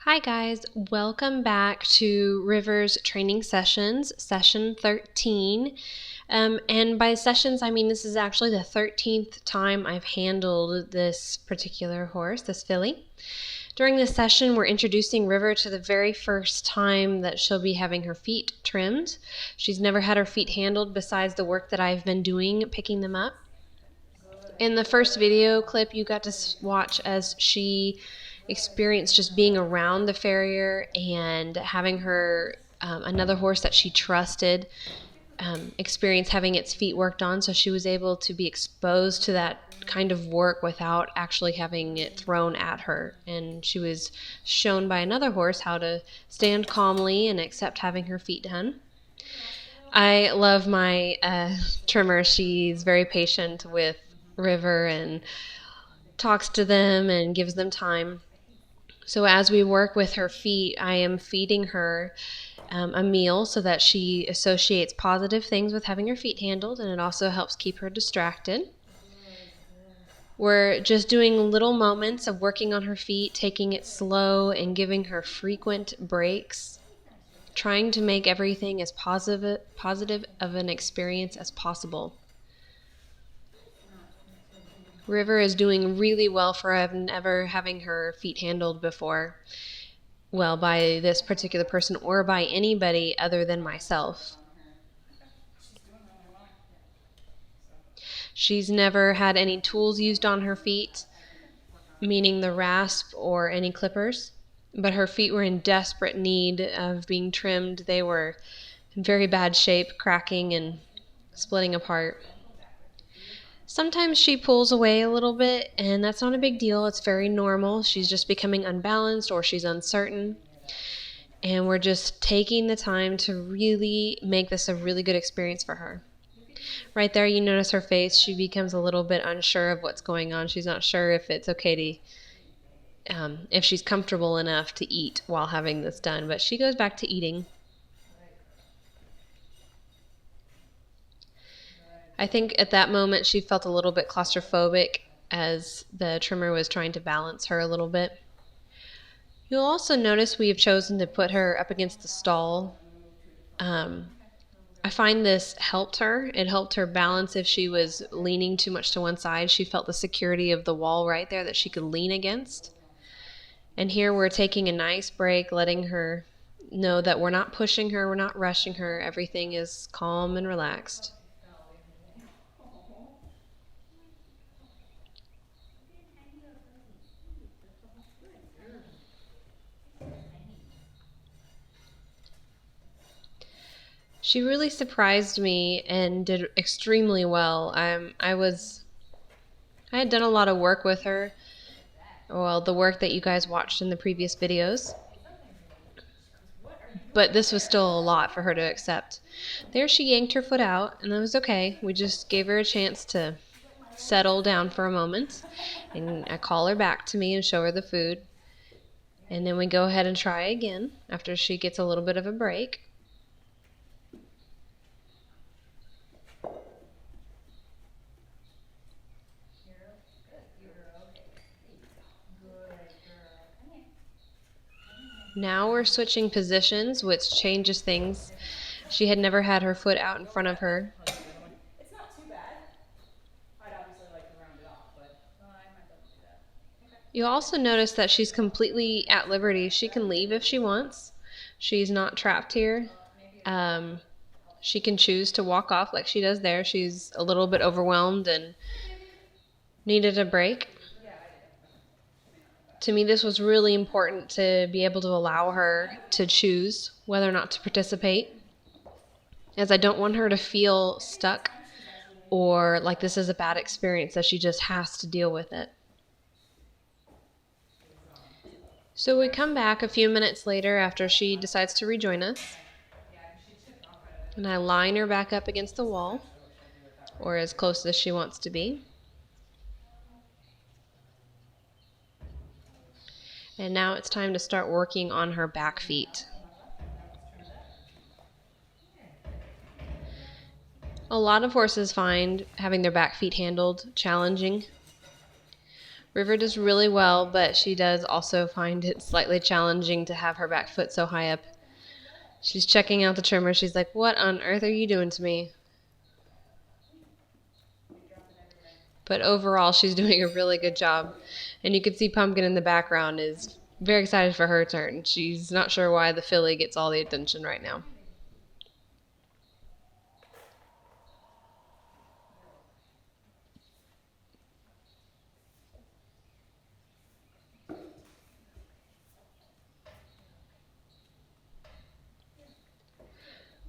Hi guys, welcome back to River's training sessions, session 13. And by sessions, I mean this is actually the 13th time I've handled this particular horse, this filly. During this session, we're introducing River to the very first time that she'll be having her feet trimmed. She's never had her feet handled besides the work that I've been doing, picking them up. In the first video clip, you got to watch as she experienced just being around the farrier and having her another horse that she trusted experience having its feet worked on, so she was able to be exposed to that kind of work without actually having it thrown at her. And she was shown by another horse how to stand calmly and accept having her feet done. I love my trimmer. She's very patient with River and talks to them and gives them time. So as we work with her feet, I am feeding her a meal so that she associates positive things with having her feet handled, and it also helps keep her distracted. We're just doing little moments of working on her feet, taking it slow and giving her frequent breaks, trying to make everything as positive of an experience as possible. River is doing really well for never having her feet handled before. Well, by this particular person or by anybody other than myself. She's never had any tools used on her feet, meaning the rasp or any clippers, but her feet were in desperate need of being trimmed. They were in very bad shape, cracking and splitting apart. Sometimes she pulls away a little bit, and that's not a big deal. It's very normal. She's just becoming unbalanced or she's uncertain. And we're just taking the time to really make this a really good experience for her. Right there, you notice her face. She becomes a little bit unsure of what's going on. She's not sure if it's okay to, if she's comfortable enough to eat while having this done. But she goes back to eating. I think at that moment she felt a little bit claustrophobic as the trimmer was trying to balance her a little bit. You'll also notice we have chosen to put her up against the stall. I find this helped her. It helped her balance if she was leaning too much to one side. She felt the security of the wall right there that she could lean against. And here we're taking a nice break, letting her know that we're not pushing her, we're not rushing her. Everything is calm and relaxed. She really surprised me and did extremely well. I had done a lot of work with her. Well, the work that you guys watched in the previous videos. But this was still a lot for her to accept. There she yanked her foot out, and that was okay. We just gave her a chance to settle down for a moment. And I call her back to me and show her the food. And then we go ahead and try again after she gets a little bit of a break. Now we're switching positions, which changes things. She had never had her foot out in front of her. It's not too bad. I'd obviously like to round it off, but I might double do that. Okay. You'll also notice that she's completely at liberty. She can leave if she wants. She's not trapped here. She can choose to walk off like she does there. She's a little bit overwhelmed and needed a break. To me, this was really important to be able to allow her to choose whether or not to participate, as I don't want her to feel stuck or like this is a bad experience that she just has to deal with it. So we come back a few minutes later after she decides to rejoin us, and I line her back up against the wall, or as close as she wants to be. And now it's time to start working on her back feet. A lot of horses find having their back feet handled challenging. River does really well, but she does also find it slightly challenging to have her back foot so high up. She's checking out the trimmer. She's like, "What on earth are you doing to me?" But overall, she's doing a really good job. And you can see Pumpkin in the background is very excited for her turn. She's not sure why the filly gets all the attention right now.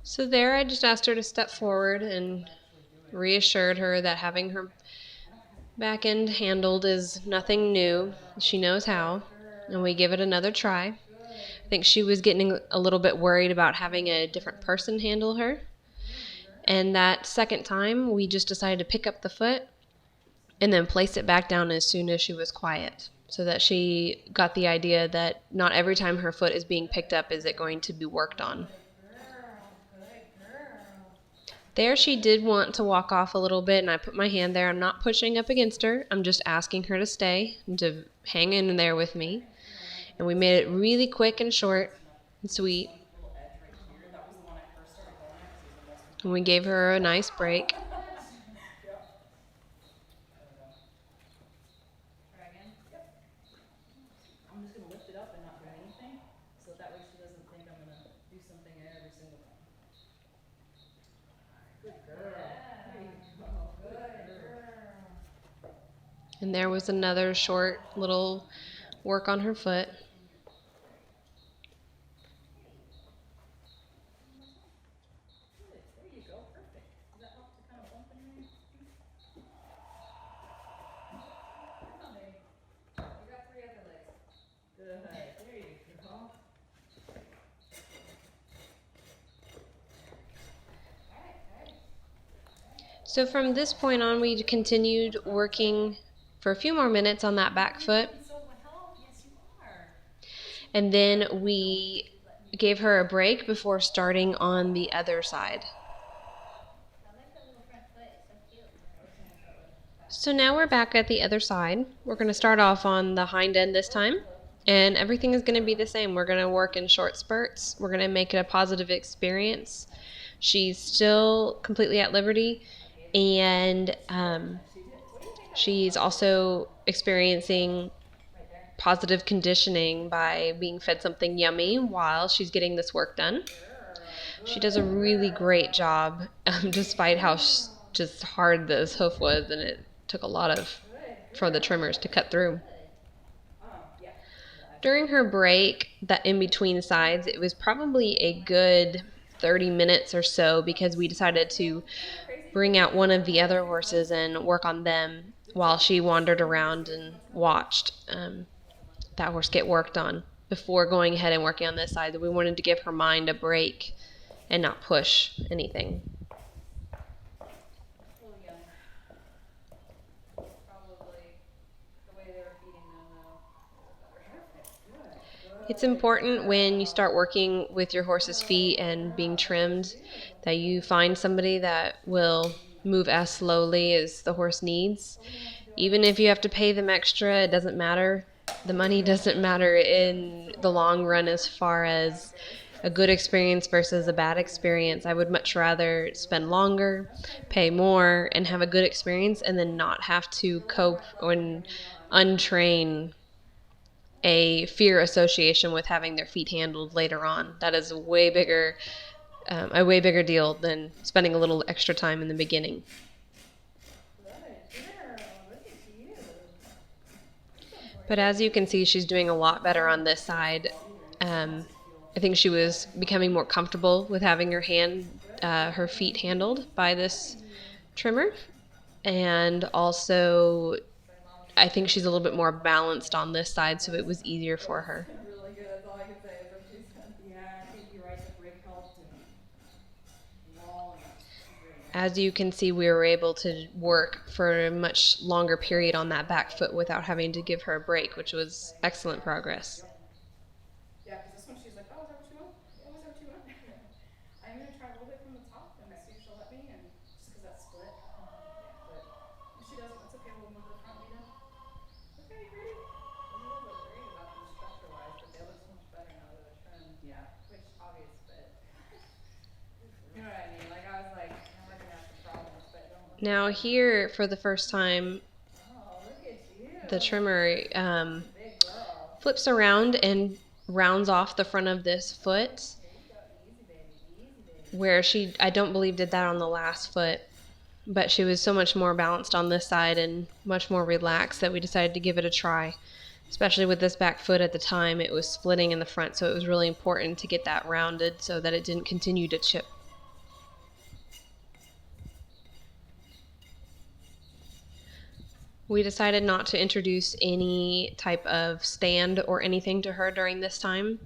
So there, I just asked her to step forward and reassured her that having her back end handled is nothing new. She knows how, and we give it another try. I think she was getting a little bit worried about having a different person handle her. And that second time, we just decided to pick up the foot and then place it back down as soon as she was quiet, so that she got the idea that not every time her foot is being picked up is it going to be worked on. There she did want to walk off a little bit, and I put my hand there. I'm not pushing up against her. I'm just asking her to stay and to hang in there with me. And we made it really quick and short and sweet. And we gave her a nice break. I'm just going to lift it up and not do anything, so that way she doesn't think I'm going to do something every single time. Good girl. There you go. Good girl. And there was another short little work on her foot. There you go. Perfect. Does that help to kind of bump in there? Come on, baby. You got 3 other legs. Good. There you go. So from this point on, we continued working for a few more minutes on that back foot. Yes, you are. And then we gave her a break before starting on the other side. I like the little front foot. It's so cute. So now we're back at the other side. We're going to start off on the hind end this time. And everything is going to be the same. We're going to work in short spurts. We're going to make it a positive experience. She's still completely at liberty. And she's also experiencing positive conditioning by being fed something yummy while she's getting this work done. She does a really great job, despite how just hard this hoof was, and it took a lot for the trimmers to cut through. During her break, that in between sides, it was probably a good 30 minutes or so, because we decided to bring out one of the other horses and work on them while she wandered around and watched that horse get worked on before going ahead and working on this side. We wanted to give her mind a break and not push anything. It's important when you start working with your horse's feet and being trimmed that you find somebody that will move as slowly as the horse needs. Even if you have to pay them extra, it doesn't matter. The money doesn't matter in the long run as far as a good experience versus a bad experience. I would much rather spend longer, pay more, and have a good experience, and then not have to cope and untrain a fear association with having their feet handled later on. That is a way bigger deal than spending a little extra time in the beginning. But as you can see, she's doing a lot better on this side. I think she was becoming more comfortable with having her feet handled by this trimmer. And also, I think she's a little bit more balanced on this side, so it was easier for her. Really good. That's all I can say is what she said. Yeah, I think you're right. The break helped. As you can see, we were able to work for a much longer period on that back foot without having to give her a break, which was excellent progress. Yeah, because this one she's like, oh, is that what you want? Oh, is that what you want? I'm going to try a little bit from the top and see if she'll let me, and just because that's split. But if she doesn't, that's okay. We'll move to the front, Lita. Okay, ready? We never worried about them structure-wise, but they look so much better now that they're trimmed. Yeah. Which, obvious, but. You know what I mean? Like, I was like, I might have some problems, but it don't look Now like here, for the first time, Oh, look at you. the trimmer Big girl. flips around and rounds off the front of this foot, Here you go. Easy, baby. Easy, baby. where she, I don't believe, did that on the last foot. But she was so much more balanced on this side and much more relaxed that we decided to give it a try. Especially with this back foot at the time, it was splitting in the front, so it was really important to get that rounded so that it didn't continue to chip. We decided not to introduce any type of stand or anything to her during this time.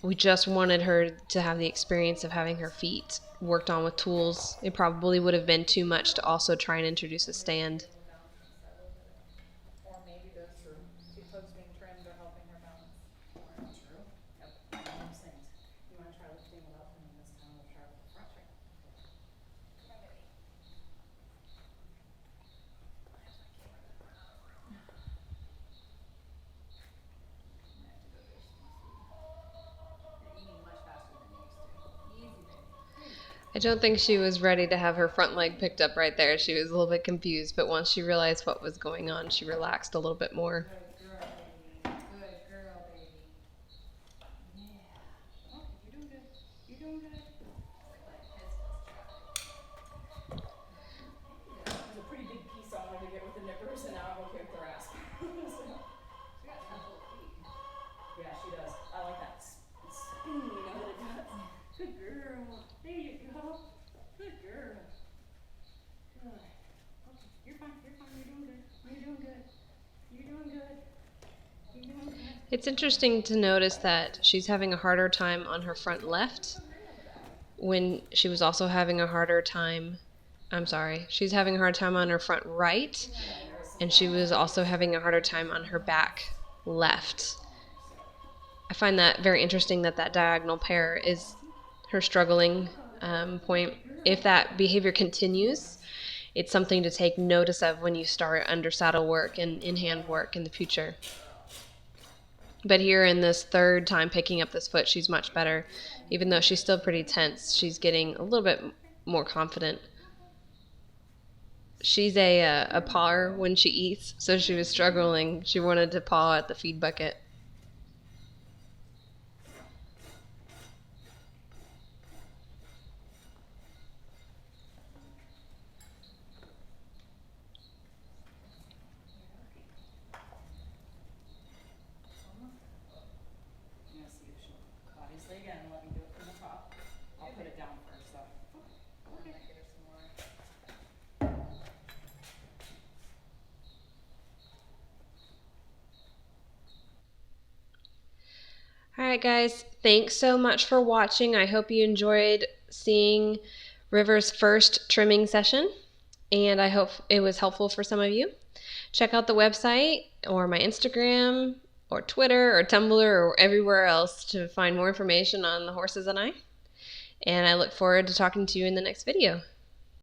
We just wanted her to have the experience of having her feet worked on with tools. It probably would have been too much to also try and introduce a stand. Or maybe those True. two hooves being trimmed are helping her balance more. True. Yep. One of those things. You want to try lifting without coming this time? We'll try with the front check. Come on, baby. I have to go there so you're eating much faster than you used to. Easy, baby. I don't think she was ready to have her front leg picked up right there. She was a little bit confused, but once she realized what was going on, she relaxed a little bit more. Good girl, baby. Good girl, baby. Yeah. Okay, you're doing good. You're doing good. There's a pretty big piece I wanted to get with the nippers, and now I'm okay with the rasp. She got tough little feet. Yeah, she does. I like that spin, you know that it does. Good girl. There you go. Good girl. Good. Okay, you're fine. You're fine. You're doing good. You're doing good. You're doing good. You're doing good. It's interesting to notice that she's having a harder time on her front left when she was also having a harder time. She's having a hard time on her front right, and she was also having a harder time on her back left. I find that very interesting that that diagonal pair is her struggling point. If that behavior continues, it's something to take notice of when you start under saddle work and in-hand work in the future. But here in this third time picking up this foot, she's much better. Even though she's still pretty tense, she's getting a little bit more confident. She's a pawer when she eats, so she was struggling. She wanted to paw at the feed bucket. I'm gonna see if she'll obviously again let me do it from the top. I'll put it down first though. Okay. Might get her some more. Alright guys, thanks so much for watching. I hope you enjoyed seeing River's first trimming session, and I hope it was helpful for some of you. Check out the website or my Instagram or Twitter or Tumblr or everywhere else to find more information on the horses and I look forward to talking to you in the next video.